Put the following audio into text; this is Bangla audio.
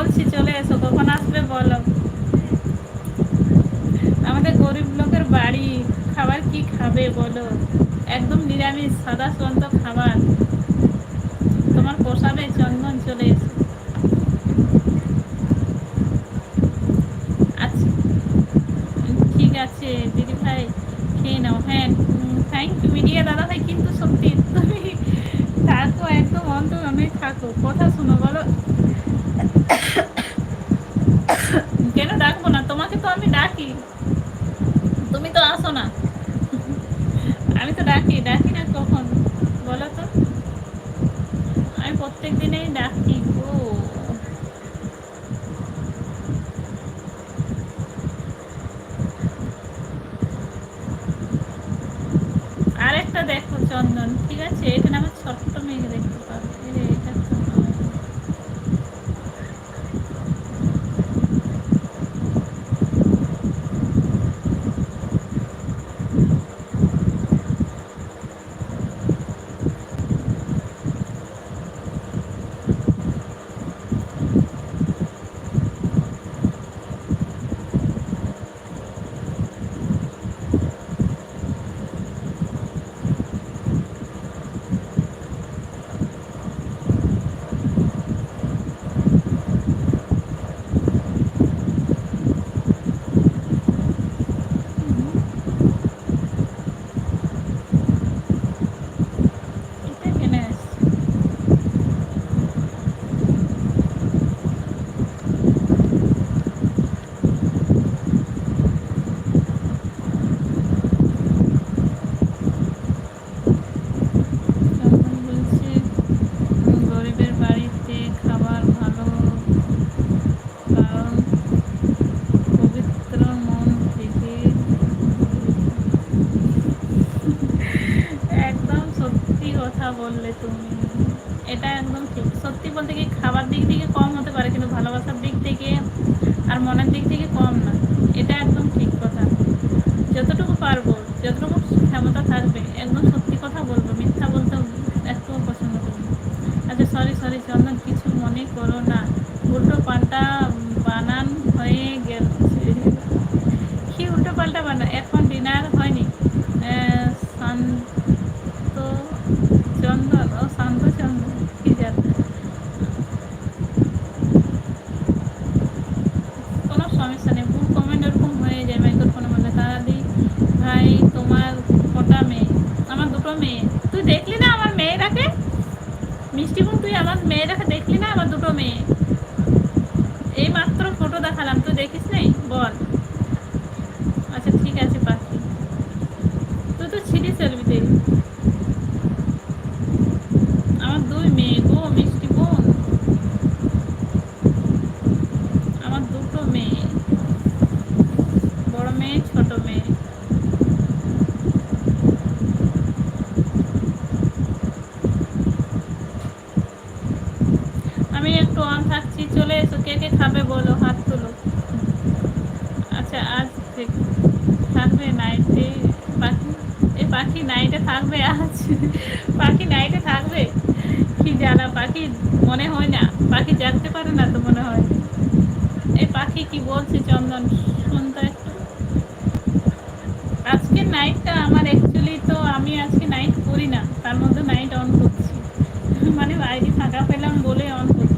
বলছি চলে এসো, কখন আসবে বলো। আমাদের গরিব লোকের বাড়ি, খাবার কি খাবে বলো? একদম নিরামিষ সাদা সন্ত খাবার। তোমার পোষাবে? চন্দন চলে এসো। আচ্ছা ঠিক আছে দিদি ভাই, খেয়ে নাও। হ্যাঁ থ্যাংক ইউ মিডিয়া দাদা ভাই, কিন্তু সত্যি তুমি থাকো একদম অন্তরমে থাকো, কথা শোনো বলো। কেন ডাকবো না তোমাকে? তো আমি ডাকি, তুমি তো আসো না। আমি তো ডাকি, ডাকি না কখন বলো তো? আমি প্রত্যেক দিনেই ডাকি গো। আরেকটা দেখো চন্দন, ঠিক আছে? এখানে আমার ছোট্ট মেয়ে দেখতে পাবে। এটা তো নয়। এটা এখানে আসছে। চন্দন বলছে গরিবের বাড়িতে খাবার ভালো, কারণ পবিত্র মন থেকে। একদম সত্যি কথা বললে তুমি, এটা একদম ঠিক। সত্যি বলতে কি, খাবার দিক থেকে কম হতে পারে কিন্তু ভালোবাসার দিক থেকে আর মনের দিক থেকে কম না। এটা একদম ঠিক কথা। যতটুকু পারবো, যতটুকু ক্ষমতা থাকবে একদম সত্যি কথা বলবো, মিথ্যা বলতে একটুও পছন্দ করি না। আচ্ছা সরি সরি চন্দন, কিছু মনে করো না, উল্টো পাল্টা বানান হয়ে গেছে। কি উল্টো পাল্টা বানান? এখন ডিনার হয়নি? শান্ত চন্দন ও শান্ত চন্দন, কি জানো? কোনো সমস্যা নেই, ভুল কমেন্ট এরকম হয়ে যায় মাইক্রোফোনে বলে। দাদি ভাই তোমার কটা মেয়ে? আমার দুটো মেয়ে। তুই দেখলি না আমার মেয়েরাকে? মিষ্টি বোন, তুই আমার মেয়েরাকে দেখলি না? আমার দুটো মেয়ে, এই মাত্র ফটো দেখালাম, তুই দেখিস নাই? বল। আচ্ছা ঠিক আছে পাখি, তুই তো ছিলিস সেলফিতে। আমার দুই মেয়ে গো মিষ্টি বোন, আমার দুটো মেয়ে, বড় মেয়ে ছোট মেয়ে। আমি একটু অন থাকছি, চলে এসো। কে কে খাবে বলো, হাত তুলো। আচ্ছা আজ থাকবে নাইটে পাখি? এই পাখি নাইটে থাকবে আজ? পাখি নাইটে থাকবে? কি জানা, পাখি মনে হয় না, পাখি জানতে পারে না তো মনে হয়। এই পাখি কি বলছে চন্দন, শুনতো একটু। আজকে নাইটটা আমার অ্যাকচুয়ালি, তো আমি আজকে নাইট করি না, তার মধ্যে নাইট অন করছি। মানে বাইরে ফাঁকা পেলাম বলে অন করছি।